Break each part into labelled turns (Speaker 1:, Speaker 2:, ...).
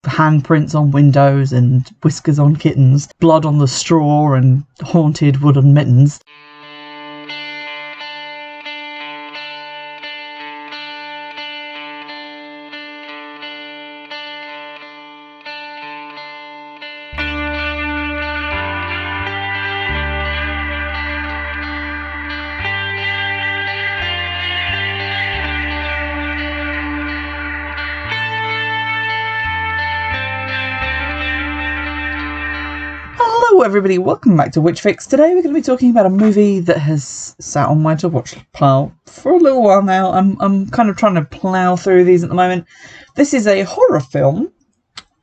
Speaker 1: handprints on windows and whiskers on kittens, blood on the straw and haunted wooden mittens. Hello everybody, welcome back to Witchfix. Today we're going to be talking about a movie that has sat on my to-watch pile for a little while now. I'm kind of trying to plough through these at the moment. This is a horror film,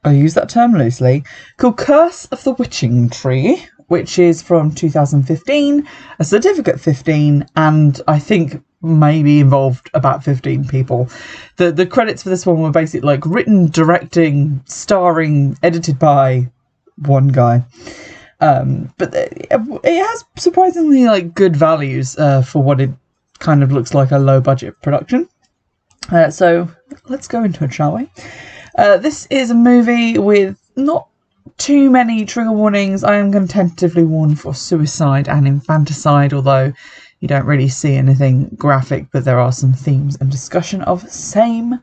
Speaker 1: I use that term loosely, called Curse of the Witching Tree, which is from 2015, a certificate 15, and I think maybe involved about 15 people. The credits for this one were basically like written, directing, starring, edited by one guy. But it has surprisingly like good values for what it kind of looks like, a low budget production. So let's go into it, shall we? This is a movie with not too many trigger warnings. I am going to tentatively warn for suicide and infanticide, although you don't really see anything graphic, but there are some themes and discussion of same.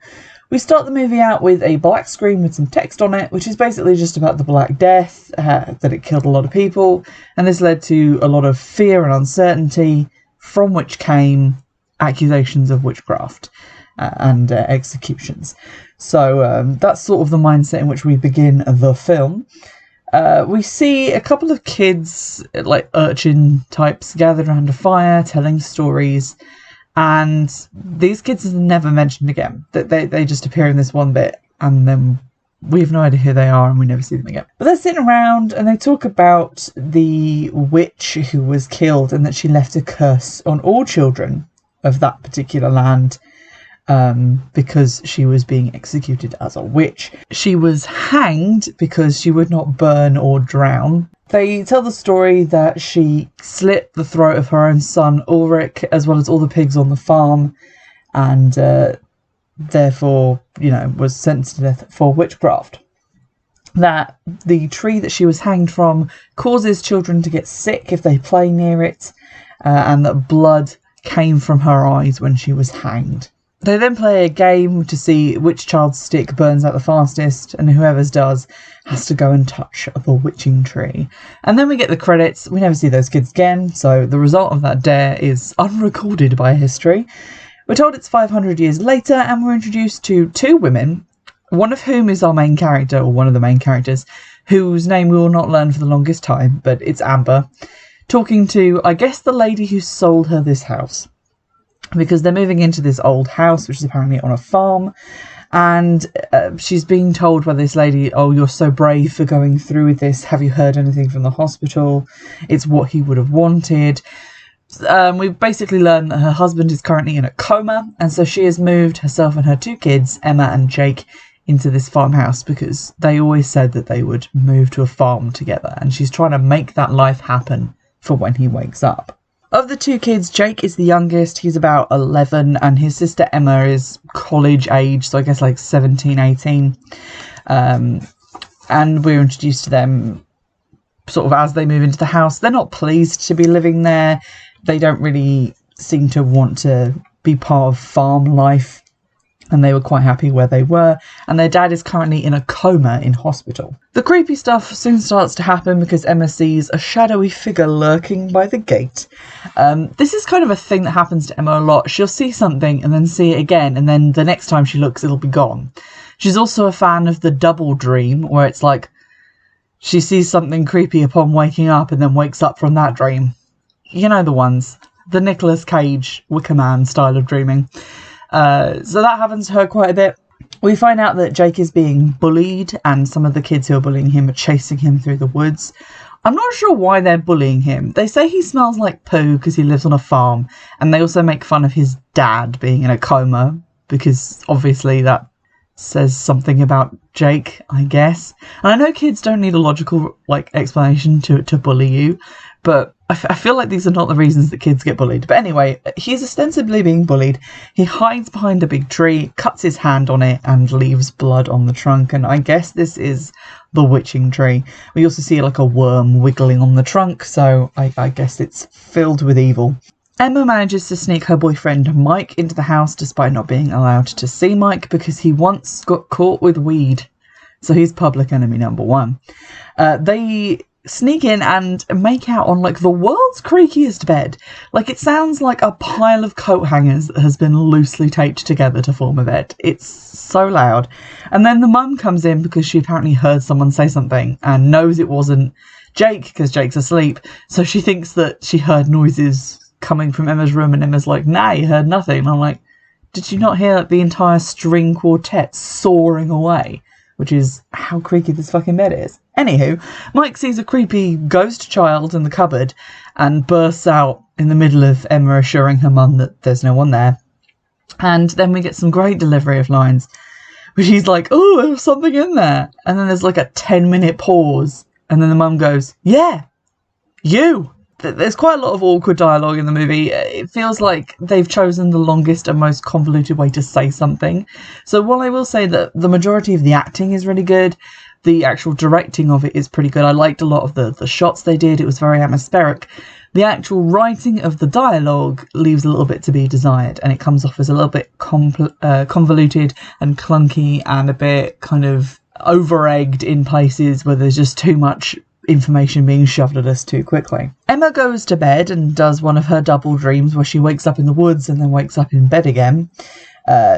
Speaker 1: We start the movie out with a black screen with some text on it, which is basically just about the Black Death, that it killed a lot of people, and this led to a lot of fear and uncertainty, from which came accusations of witchcraft and executions. So that's sort of the mindset in which we begin the film. We see a couple of kids, like urchin types, gathered around a fire, telling stories. And these kids are never mentioned again. They just appear in this one bit, and then we have no idea who they are, and we never see them again. But they're sitting around, and they talk about the witch who was killed, and that she left a curse on all children of that particular land, because she was being executed as a witch. She was hanged because she would not burn or drown. They tell the story that she slit the throat of her own son Ulrich, as well as all the pigs on the farm, and therefore, was sentenced to death for witchcraft. That the tree that she was hanged from causes children to get sick if they play near it, and that blood came from her eyes when she was hanged. They then play a game to see which child's stick burns out the fastest, and whoever's does has to go and touch the witching tree. And then we get the credits. We never see those kids again, so the result of that dare is unrecorded by history. We're told it's 500 years later, and we're introduced to two women, one of whom is our main character, or one of the main characters, whose name we will not learn for the longest time, but it's Amber, talking to, I guess, the lady who sold her this house. Because they're moving into this old house, which is apparently on a farm, and she's being told by this lady, "Oh, you're so brave for going through with this. Have you heard anything from the hospital? It's what he would have wanted." We've basically learned that her husband is currently in a coma, and so she has moved herself and her two kids, Emma and Jake, into this farmhouse because they always said that they would move to a farm together, and she's trying to make that life happen for when he wakes up. Of the two kids, Jake is the youngest. He's about 11, and his sister Emma is college age, so I guess like 17, 18. And we're introduced to them sort of as they move into the house. They're not pleased to be living there. They don't really seem to want to be part of farm life, and they were quite happy where they were, and their dad is currently in a coma in hospital. The creepy stuff soon starts to happen because Emma sees a shadowy figure lurking by the gate. This is kind of a thing that happens to Emma a lot. She'll see something and then see it again, and then the next time she looks, it'll be gone. She's also a fan of the double dream, where it's like she sees something creepy upon waking up and then wakes up from that dream. You know the ones. The Nicolas Cage Wicker Man style of dreaming. So that happens to her quite a bit. We find out that Jake is being bullied, and some of the kids who are bullying him are chasing him through the woods. I'm not sure why they're bullying him. They say he smells like poo because he lives on a farm, and they also make fun of his dad being in a coma, because obviously that says something about Jake, I guess. And I know kids don't need a logical explanation to bully you, but I feel like these are not the reasons that kids get bullied. But anyway, he's ostensibly being bullied. He hides behind a big tree, cuts his hand on it, and leaves blood on the trunk. And I guess this is the witching tree. We also see like a worm wiggling on the trunk, so I guess it's filled with evil. Emma manages to sneak her boyfriend Mike into the house despite not being allowed to see Mike because he once got caught with weed. So he's public enemy number one. They sneak in and make out on like the world's creakiest bed. Like it sounds like a pile of coat hangers that has been loosely taped together to form a bed. It's so loud. And then the mum comes in because she apparently heard someone say something and knows it wasn't Jake because Jake's asleep. So she thinks that she heard noises coming from Emma's room, and Emma's like, nah, you heard nothing. And I'm like, did you not hear like, the entire string quartet soaring away? Which is how creaky this fucking bed is. Anywho, Mike sees a creepy ghost child in the cupboard and bursts out in the middle of Emma assuring her mum that there's no one there. And then we get some great delivery of lines where she's like, oh, there's something in there. And then there's like a 10-minute pause. And then the mum goes, yeah, you. There's quite a lot of awkward dialogue in the movie. It feels like they've chosen the longest and most convoluted way to say something. So while I will say that the majority of the acting is really good, the actual directing of it is pretty good. I liked a lot of the shots they did. It was very atmospheric. The actual writing of the dialogue leaves a little bit to be desired, and it comes off as a little bit convoluted and clunky and a bit kind of over-egged in places where there's just too much information being shoved at us too quickly. Emma goes to bed and does one of her double dreams where she wakes up in the woods and then wakes up in bed again.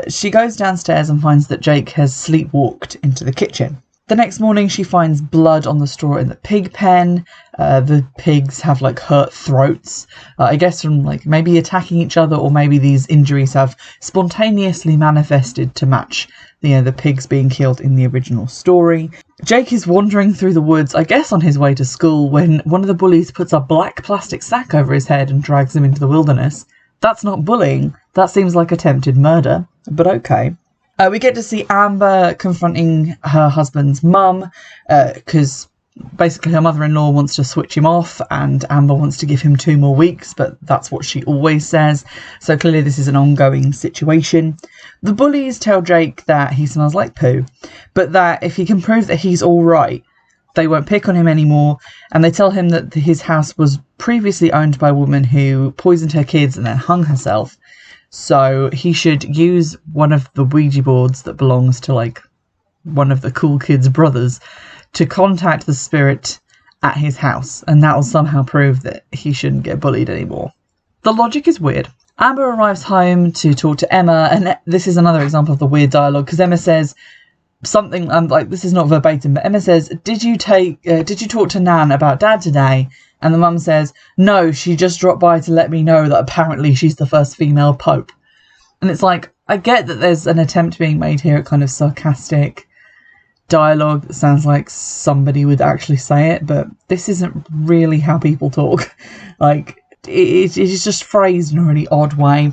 Speaker 1: She goes downstairs and finds that Jake has sleepwalked into the kitchen. The next morning she finds blood on the straw in the pig pen. The pigs have like hurt throats, I guess from like maybe attacking each other, or maybe these injuries have spontaneously manifested to match the pigs being killed in the original story. Jake is wandering through the woods, I guess on his way to school, when one of the bullies puts a black plastic sack over his head and drags him into the wilderness. That's not bullying. That seems like attempted murder, but okay. We get to see Amber confronting her husband's mum, because basically her mother-in-law wants to switch him off and Amber wants to give him 2 more weeks, but that's what she always says. So clearly this is an ongoing situation. The bullies tell Jake that he smells like poo, but that if he can prove that he's all right, they won't pick on him anymore. And they tell him that his house was previously owned by a woman who poisoned her kids and then hung herself. So he should use one of the Ouija boards that belongs to like one of the cool kids' brothers to contact the spirit at his house, and that will somehow prove that he shouldn't get bullied anymore. The logic is weird. Amber arrives home to talk to Emma, and this is another example of the weird dialogue, because Emma says something, like this is not verbatim, but Emma says, did you talk to Nan about Dad today? And the mum says, no, she just dropped by to let me know that apparently she's the first female pope. And it's like, I get that there's an attempt being made here at kind of sarcastic dialogue that sounds like somebody would actually say it, but this isn't really how people talk. Like, it is just phrased in a really odd way,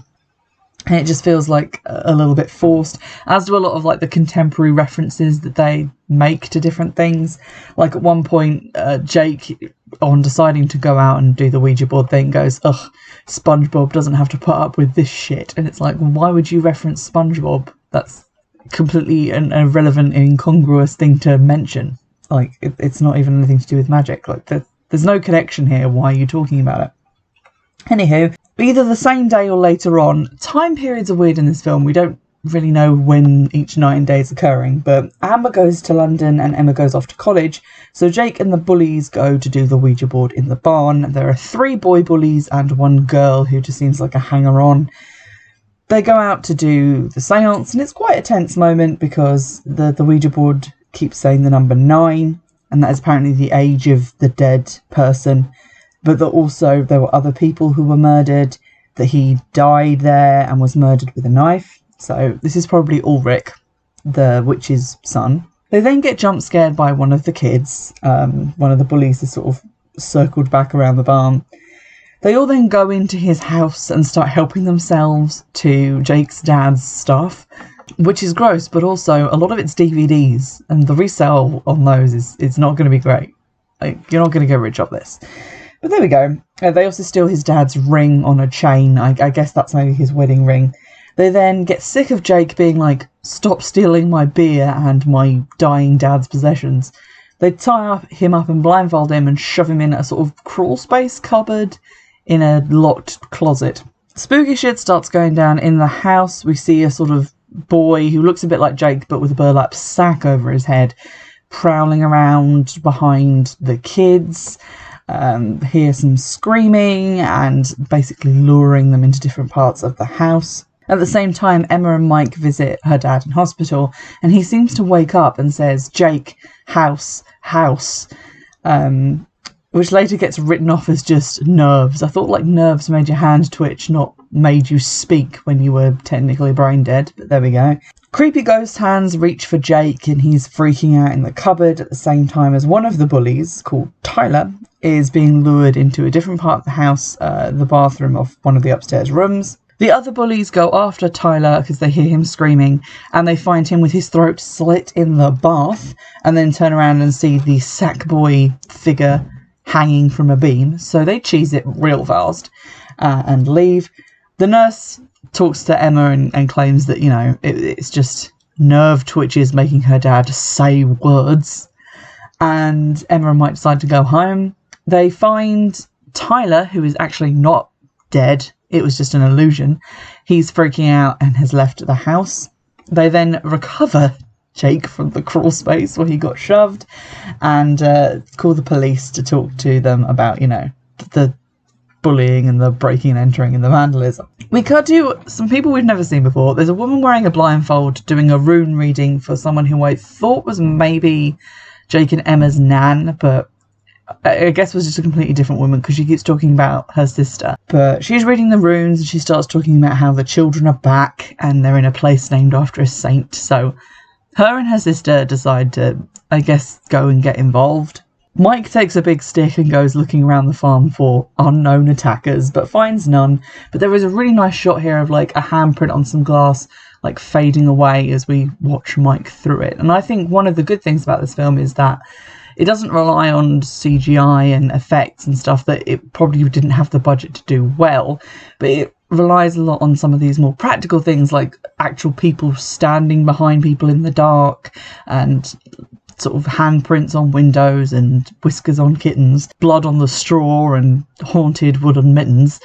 Speaker 1: and it just feels like a little bit forced, as do a lot of like the contemporary references that they make to different things. Like at one point, Jake, on deciding to go out and do the Ouija board thing, goes, ugh, SpongeBob doesn't have to put up with this shit. And it's like, why would you reference SpongeBob? That's completely an irrelevant and incongruous thing to mention. Like, it's not even anything to do with magic. Like, there's no connection here. Why are you talking about it? Anywho, either the same day or later on, time periods are weird in this film. We don't really know when each night and day is occurring, but Amber goes to London and Emma goes off to college, so Jake and the bullies go to do the Ouija board in the barn. There are 3 boy bullies and 1 girl who just seems like a hanger-on. They go out to do the seance, and it's quite a tense moment because the Ouija board keeps saying the number 9, and that is apparently the age of the dead person, but that also there were other people who were murdered, that he died there and was murdered with a knife. So this is probably Ulrich, the witch's son. They then get jump scared by one of the kids. One of the bullies is sort of circled back around the barn. They all then go into his house and start helping themselves to Jake's dad's stuff, which is gross, but also a lot of it's DVDs, and the resale on those is not going to be great. Like, you're not going to get rich off this. But there we go. They also steal his dad's ring on a chain. I guess that's maybe his wedding ring. They then get sick of Jake being like, stop stealing my beer and my dying dad's possessions. They tie him up and blindfold him and shove him in a sort of crawl space cupboard in a locked closet. Spooky shit starts going down in the house. We see a sort of boy who looks a bit like Jake but with a burlap sack over his head prowling around behind the kids. Hear some screaming and basically luring them into different parts of the house. At the same time, Emma and Mike visit her dad in hospital, and he seems to wake up and says, Jake, house, house, which later gets written off as just nerves. I thought like nerves made your hand twitch, not made you speak when you were technically brain dead, but there we go. Creepy ghost hands reach for Jake, and he's freaking out in the cupboard at the same time as one of the bullies, called Tyler, is being lured into a different part of the house, the bathroom of one of the upstairs rooms. The other bullies go after Tyler because they hear him screaming, and they find him with his throat slit in the bath, and then turn around and see the Sackboy figure hanging from a beam, so they cheese it real fast and leave. The nurse talks to Emma and claims that, you know, it's just nerve twitches making her dad say words, and Emma and Mike decide to go home. They find Tyler, who is actually not dead. It was just an illusion. He's freaking out and has left the house. They then recover Jake from the crawl space where he got shoved and call the police to talk to them about, you know, the bullying and the breaking and entering and the vandalism. We cut to some people we've never seen before. There's a woman wearing a blindfold doing a rune reading for someone who I thought was maybe Jake and Emma's nan, but I guess was just a completely different woman because she keeps talking about her sister. But she's reading the runes and she starts talking about how the children are back and they're in a place named after a saint. So her and her sister decide to, I guess, go and get involved. Mike takes a big stick and goes looking around the farm for unknown attackers, but finds none. But there is a really nice shot here of like a handprint on some glass, like fading away as we watch Mike through it. And I think one of the good things about this film is that it doesn't rely on CGI and effects and stuff that it probably didn't have the budget to do well, but it relies a lot on some of these more practical things like actual people standing behind people in the dark and sort of handprints on windows and whiskers on kittens, blood on the straw and haunted wooden mittens.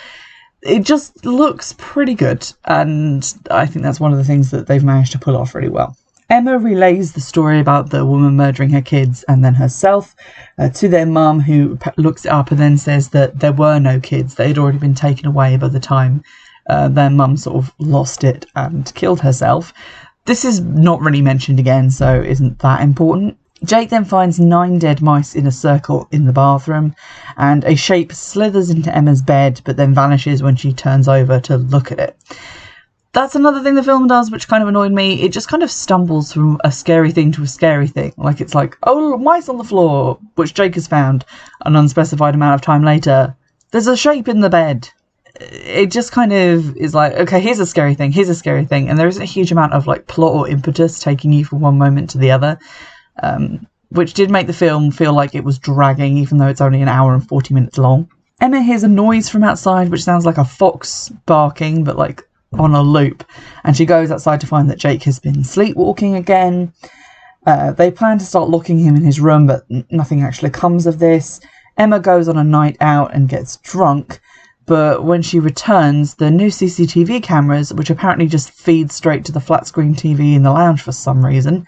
Speaker 1: It just looks pretty good, and I think that's one of the things that they've managed to pull off really well. Emma relays the story about the woman murdering her kids and then herself to their mum, who looks it up and then says that there were no kids. They had already been taken away by the time their mum sort of lost it and killed herself. This is not really mentioned again, so isn't that important. Jake then finds 9 dead mice in a circle in the bathroom, and a shape slithers into Emma's bed but then vanishes when she turns over to look at it. That's another thing the film does which kind of annoyed me. It just kind of stumbles from a scary thing to a scary thing. Like it's like, oh, mice on the floor, which Jake has found an unspecified amount of time later. There's a shape in the bed. It just kind of is like, okay, here's a scary thing, here's a scary thing. And there isn't a huge amount of like plot or impetus taking you from one moment to the other, which did make the film feel like it was dragging, even though it's only an hour and 40 minutes long. Emma hears a noise from outside, which sounds like a fox barking, but like on a loop, and she goes outside to find that Jake has been sleepwalking again. They plan to start locking him in his room, but nothing actually comes of this. Emma goes on a night out and gets drunk, but when she returns, the new CCTV cameras, which apparently just feed straight to the flat screen TV in the lounge for some reason,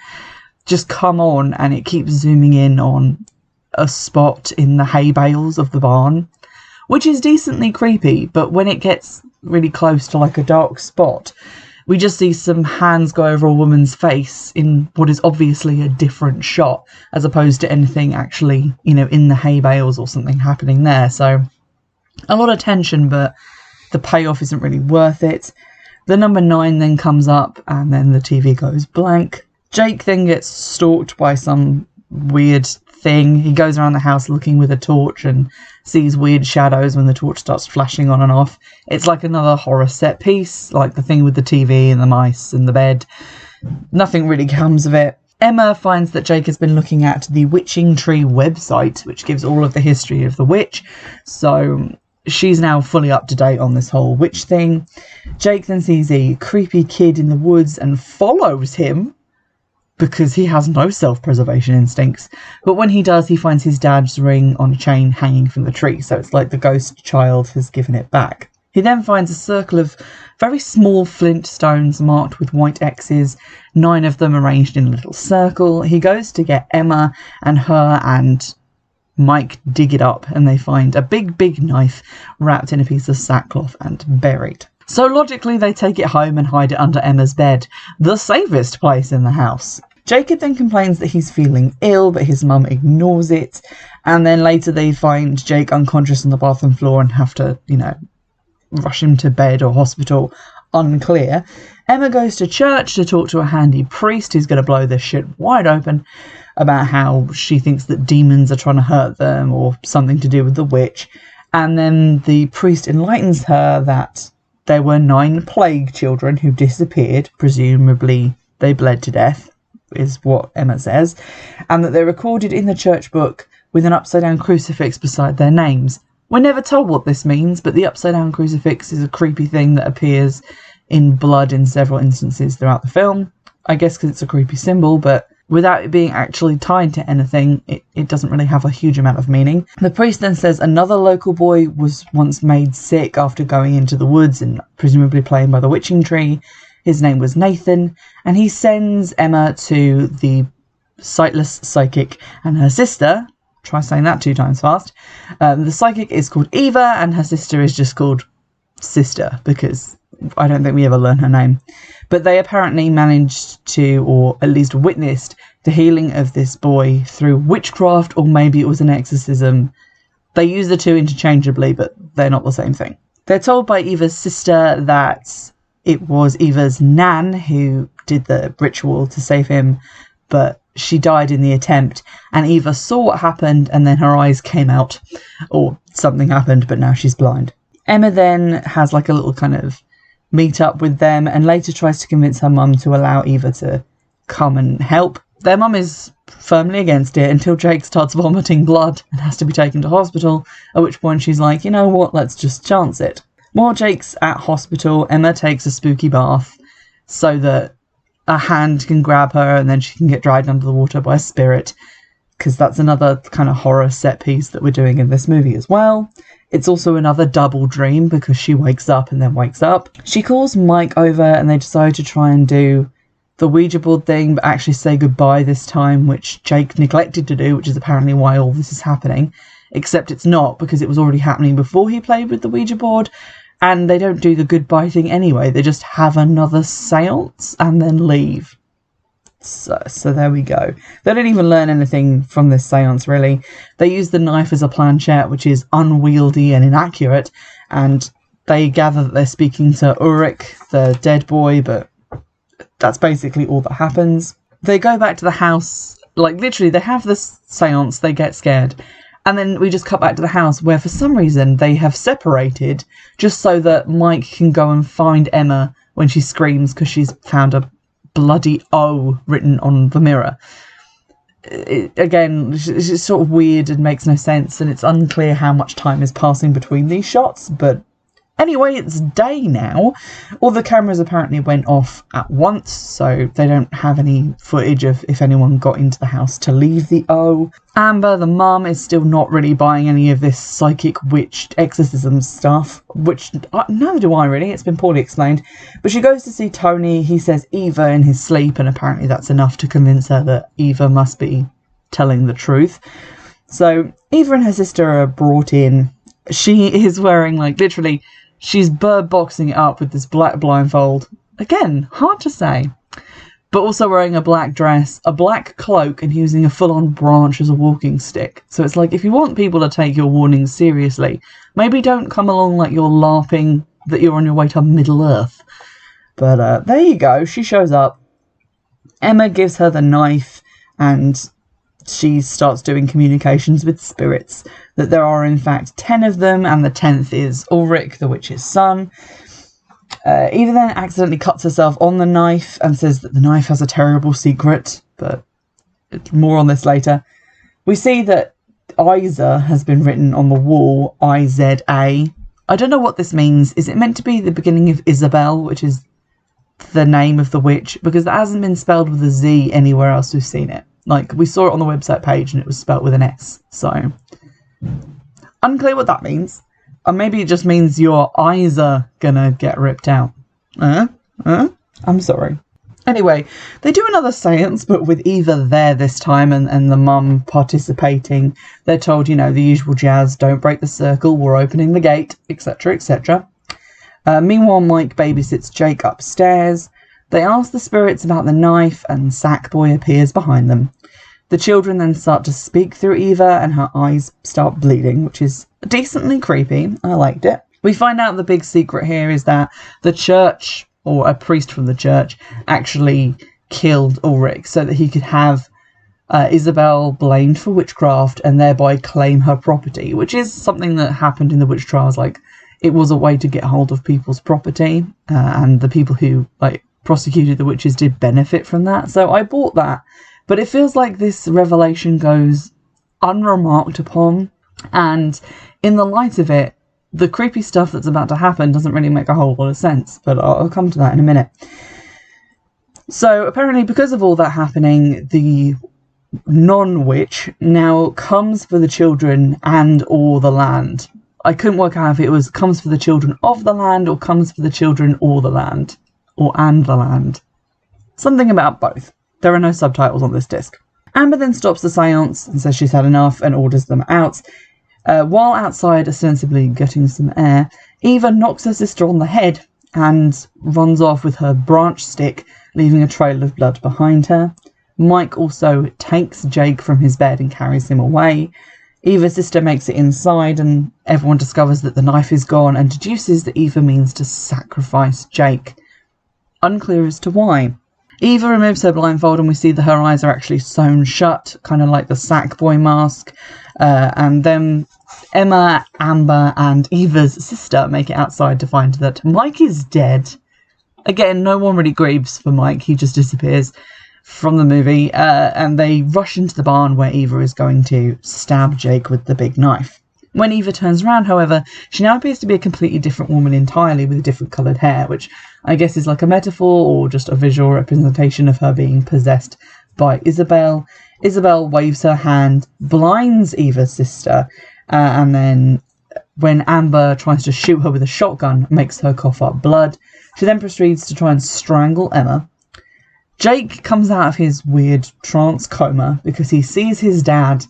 Speaker 1: just come on, and it keeps zooming in on a spot in the hay bales of the barn, which is decently creepy, but when it gets really close to like a dark spot, we just see some hands go over a woman's face in what is obviously a different shot, as opposed to anything actually, you know, in the hay bales or something happening there. So a lot of tension, but the payoff isn't really worth it. The number 9 then comes up and then the TV goes blank. Jake then gets stalked by some weird thing. He goes around the house looking with a torch and sees weird shadows when the torch starts flashing on and off. It's like another horror set piece, like the thing with the TV and the mice and the bed. Nothing really comes of it. Emma finds that Jake has been looking at the Witching Tree website, which gives all of the history of the witch. So she's now fully up to date on this whole witch thing. Jake then sees a creepy kid in the woods and follows him because he has no self-preservation instincts. But when he does, he finds his dad's ring on a chain hanging from the tree. So it's like the ghost child has given it back. He then finds a circle of very small flint stones marked with white X's, 9 of them arranged in a little circle. He goes to get Emma, and her and Mike dig it up, and they find a big knife wrapped in a piece of sackcloth and buried. So logically, they take it home and hide it under Emma's bed, the safest place in the house. Jacob then complains that he's feeling ill, but his mum ignores it. And then later they find Jake unconscious on the bathroom floor and have to, rush him to bed or hospital. Unclear. Emma goes to church to talk to a handy priest who's going to blow this shit wide open about how she thinks that demons are trying to hurt them or something to do with the witch. And then the priest enlightens her that there were 9 plague children who disappeared, presumably they bled to death, is what Emma says, and that they're recorded in the church book with an upside-down crucifix beside their names. We're never told what this means, but the upside-down crucifix is a creepy thing that appears in blood in several instances throughout the film. I guess because it's a creepy symbol, but without it being actually tied to anything, it doesn't really have a huge amount of meaning. The priest then says another local boy was once made sick after going into the woods and presumably playing by the witching tree. His name was Nathan, and he sends Emma to the sightless psychic and her sister. Try saying that 2 times fast. The psychic is called Eva, and her sister is just called Sister, because I don't think we ever learn her name. But they apparently managed to, or at least witnessed, the healing of this boy through witchcraft, or maybe it was an exorcism. They use the 2 interchangeably, but they're not the same thing. They're told by Eva's sister that it was Eva's nan who did the ritual to save him, but she died in the attempt, and Eva saw what happened, and then her eyes came out, or something happened, but now she's blind. Emma then has like a little kind of meet up with them, and later tries to convince her mum to allow Eva to come and help. Their mum is firmly against it until Jake starts vomiting blood and has to be taken to hospital, at which point she's like, you know what, let's just chance it. While Jake's at hospital, Emma takes a spooky bath so that a hand can grab her and then she can get dragged under the water by a spirit, because that's another kind of horror set piece that we're doing in this movie as well. It's also another double dream because she wakes up and then wakes up. She calls Mike over and they decide to try and do the Ouija board thing, but actually say goodbye this time, which Jake neglected to do, which is apparently why all this is happening. Except it's not, because it was already happening before he played with the Ouija board. And they don't do the goodbye thing anyway. They just have another seance and then leave. So there we go. They don't even learn anything from this seance, really. They use the knife as a planchette, which is unwieldy and inaccurate. And they gather that they're speaking to Ulrich, the dead boy, but that's basically all that happens. They go back to the house. Like, literally, they have this seance. They get scared. And then we just cut back to the house where for some reason they have separated just so that Mike can go and find Emma when she screams because she's found a bloody O written on the mirror. Again, it's just sort of weird and makes no sense, and it's unclear how much time is passing between these shots, but anyway, it's day now. All the cameras apparently went off at once, so they don't have any footage of if anyone got into the house to leave the O. Amber, the mum, is still not really buying any of this psychic witch exorcism stuff, which neither do I really, it's been poorly explained. But she goes to see Tony, he says Eva in his sleep, and apparently that's enough to convince her that Eva must be telling the truth. So Eva and her sister are brought in. She is wearing, like, literally, she's bird boxing it up with this black blindfold. Again, hard to say. But also wearing a black dress, a black cloak, and using a full-on branch as a walking stick. So it's like, if you want people to take your warnings seriously, maybe don't come along like you're LARPing that you're on your way to Middle-earth. But there you go, she shows up. Emma gives her the knife, and she starts doing communications with spirits. That there are in fact 10 of them, and the 10th is Ulrich, the witch's son. Eva then accidentally cuts herself on the knife and says that the knife has a terrible secret, but more on this later. We see that Isa has been written on the wall, I-Z-A. I don't know what this means. Is it meant to be the beginning of Isabel, which is the name of the witch? Because it hasn't been spelled with a Z anywhere else we've seen it. Like, we saw it on the website page and it was spelled with an S. So, unclear what that means. Or maybe it just means your eyes are gonna get ripped out. I'm sorry. Anyway, they do another seance, but with Eva there this time and the mum participating. They're told, you know, the usual jazz, don't break the circle, we're opening the gate, etc, etc. Meanwhile, Mike babysits Jake upstairs. They ask the spirits about the knife, and Sackboy appears behind them. The children then start to speak through Eva, and her eyes start bleeding, which is decently creepy. I liked it. We find out the big secret here is that the church, or a priest from the church, actually killed Ulrich so that he could have Isabel blamed for witchcraft and thereby claim her property, which is something that happened in the witch trials. Like, it was a way to get hold of people's property, and the people who prosecuted the witches did benefit from that. So I bought that, but it feels like this revelation goes unremarked upon, and in the light of it, the creepy stuff that's about to happen doesn't really make a whole lot of sense, but I'll come to that in a minute. So apparently, because of all that happening, the non-witch now comes for the children and or the land. I couldn't work out if it was comes for the children of the land or comes for the children or the land, or and the land. Something about both. There are no subtitles on this disc. Amber then stops the seance and says she's had enough and orders them out. While outside, ostensibly getting some air, Eva knocks her sister on the head and runs off with her branch stick, leaving a trail of blood behind her. Mike also takes Jake from his bed and carries him away. Eva's sister makes it inside, and everyone discovers that the knife is gone and deduces that Eva means to sacrifice Jake. Unclear as to why. Eva removes her blindfold and we see that her eyes are actually sewn shut, kind of like the Sackboy mask. And then Emma, Amber and Eva's sister make it outside to find that Mike is dead. Again, no one really grieves for Mike, he just disappears from the movie. And they rush into the barn where Eva is going to stab Jake with the big knife. When Eva turns around, however, she now appears to be a completely different woman entirely with different coloured hair, which I guess is like a metaphor or just a visual representation of her being possessed by Isabel. Isabel waves her hand, blinds Eva's sister, and then when Amber tries to shoot her with a shotgun, makes her cough up blood. She then proceeds to try and strangle Emma. Jake comes out of his weird trance coma because he sees his dad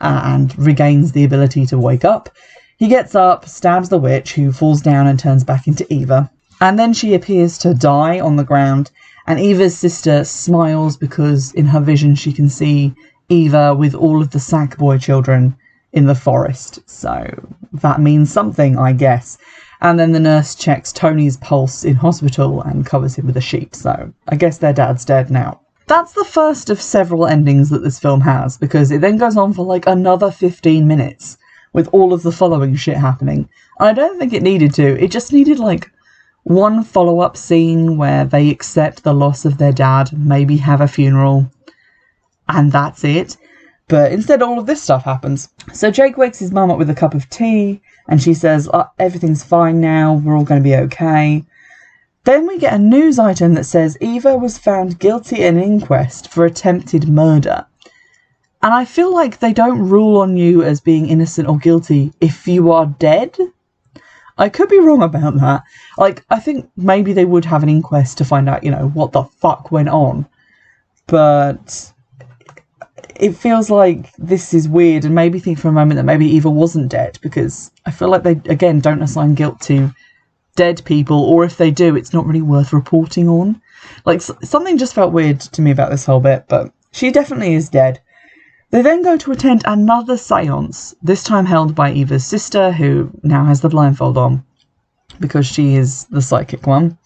Speaker 1: and regains the ability to wake up. He gets up, stabs the witch, who falls down and turns back into Eva. And then she appears to die on the ground, and Eva's sister smiles because in her vision she can see Eva with all of the Sackboy children in the forest. So that means something, I guess. And then the nurse checks Tony's pulse in hospital and covers him with a sheet. So I guess their dad's dead now. That's the first of several endings that this film has, because it then goes on for like another 15 minutes with all of the following shit happening. And I don't think it needed to. It just needed like one follow-up scene where they accept the loss of their dad, maybe have a funeral, and that's it. But instead all of this stuff happens. So Jake wakes his mum up with a cup of tea, and she says, everything's fine now, we're all going to be okay. Then we get a news item that says Eva was found guilty in an inquest for attempted murder. And I feel like they don't rule on you as being innocent or guilty if you are dead. I could be wrong about that. Like, I think maybe they would have an inquest to find out, you know, what the fuck went on. But it feels like this is weird, and maybe think for a moment that maybe Eva wasn't dead, because I feel like they, again, don't assign guilt to dead people, or if they do, it's not really worth reporting on. Like, something just felt weird to me about this whole bit, but she definitely is dead. They then go to attend another seance, this time held by Eva's sister, who now has the blindfold on, because she is the psychic one.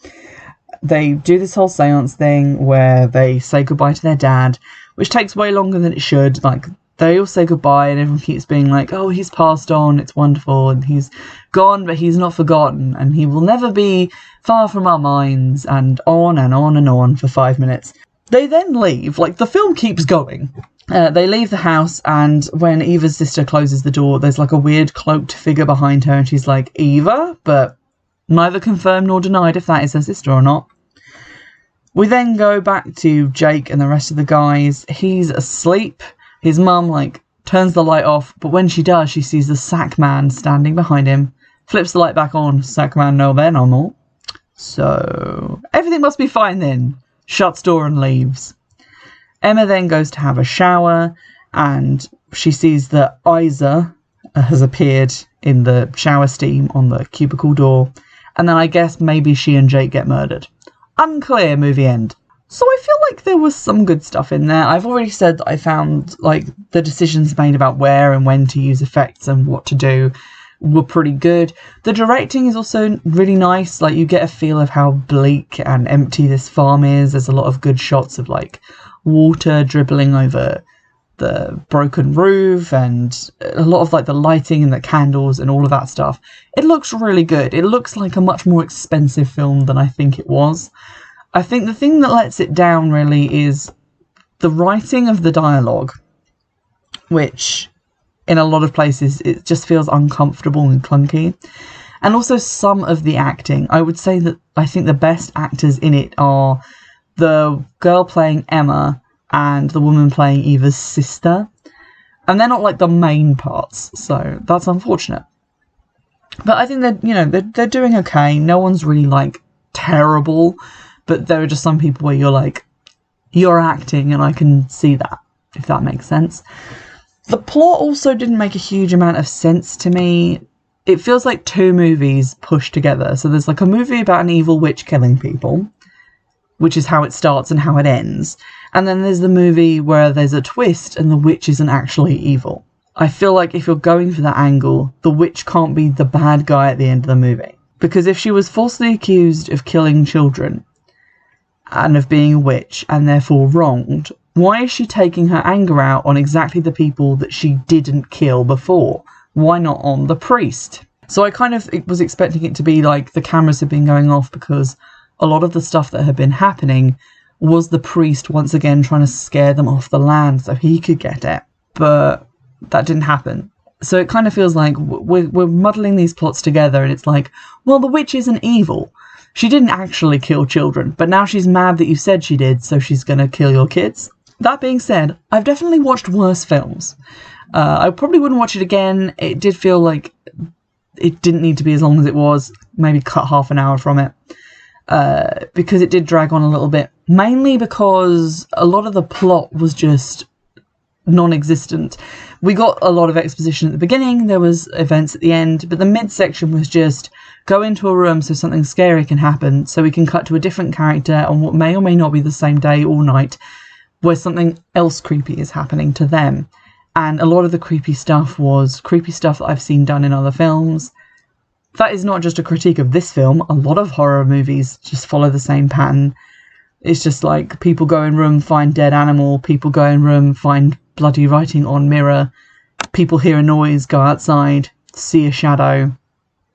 Speaker 1: They do this whole seance thing where they say goodbye to their dad, which takes way longer than it should. Like, they all say goodbye and everyone keeps being like, oh, he's passed on, it's wonderful, and he's gone, but he's not forgotten, and he will never be far from our minds, and on and on and on for 5 minutes. They then leave. Like, the film keeps going. They leave the house, and when Eva's sister closes the door, there's like a weird cloaked figure behind her, and she's like, Eva? But neither confirmed nor denied if that is her sister or not. We then go back to Jake and the rest of the guys. He's asleep. His mum, like, turns the light off, but when she does, she sees the sack man standing behind him, flips the light back on. Sack man, no, they're normal. So, everything must be fine then. Shuts door and leaves. Emma then goes to have a shower, and she sees that Isa has appeared in the shower steam on the cubicle door, and then I guess maybe she and Jake get murdered. Unclear, movie end. So I feel like there was some good stuff in there. I've already said that I found like the decisions made about where and when to use effects and what to do were pretty good. The directing is also really nice. Like, you get a feel of how bleak and empty this farm is. There's a lot of good shots of like water dribbling over the broken roof, and a lot of like the lighting and the candles and all of that stuff. It looks really good. It looks like a much more expensive film than I think it was. I think the thing that lets it down really is the writing of the dialogue, which in a lot of places it just feels uncomfortable and clunky. And also some of the acting. I would say that I think the best actors in it are the girl playing Emma and the woman playing Eva's sister. And they're not like the main parts, so that's unfortunate. But I think they're doing okay. No one's really like terrible, but there are just some people where you're like, you're acting, and I can see that, if that makes sense. The plot also didn't make a huge amount of sense to me. It feels like two movies pushed together. So there's like a movie about an evil witch killing people, which is how it starts and how it ends. And then there's the movie where there's a twist and the witch isn't actually evil. I feel like if you're going for that angle, the witch can't be the bad guy at the end of the movie. Because if she was falsely accused of killing children and of being a witch and therefore wronged, why is she taking her anger out on exactly the people that she didn't kill before? Why not on the priest? So I kind of was expecting it to be like the cameras had been going off because a lot of the stuff that had been happening was the priest once again trying to scare them off the land so he could get it. But that didn't happen. So it kind of feels like we're muddling these plots together, and it's like, well, the witch isn't evil. She didn't actually kill children, but now she's mad that you said she did, so she's going to kill your kids. That being said, I've definitely watched worse films. I probably wouldn't watch it again. It did feel like it didn't need to be as long as it was. Maybe cut half an hour from it. Because it did drag on a little bit. Mainly because a lot of the plot was just non-existent. We got a lot of exposition at the beginning. There was events at the end. But the midsection was just go into a room so something scary can happen. So we can cut to a different character on what may or may not be the same day or night, where something else creepy is happening to them. And a lot of the creepy stuff was creepy stuff that I've seen done in other films. That is not just a critique of this film. A lot of horror movies just follow the same pattern. It's just like people go in room, find dead animal. People go in room, find bloody writing on mirror. People hear a noise, go outside, see a shadow,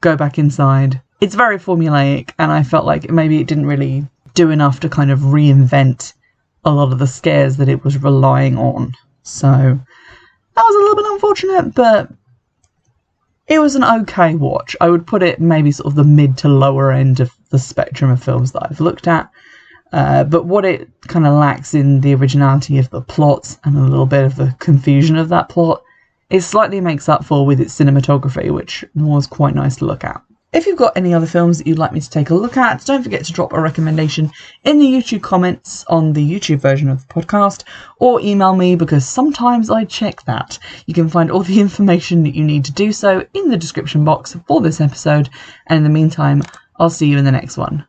Speaker 1: go back inside. It's very formulaic, and I felt like maybe it didn't really do enough to kind of reinvent a lot of the scares that it was relying on. So that was a little bit unfortunate, but it was an okay watch. I would put it maybe sort of the mid to lower end of the spectrum of films that I've looked at. But what it kind of lacks in the originality of the plot and a little bit of the confusion of that plot, it slightly makes up for with its cinematography, which was quite nice to look at. If you've got any other films that you'd like me to take a look at, don't forget to drop a recommendation in the YouTube comments on the YouTube version of the podcast, or email me because sometimes I check that. You can find all the information that you need to do so in the description box for this episode, and in the meantime, I'll see you in the next one.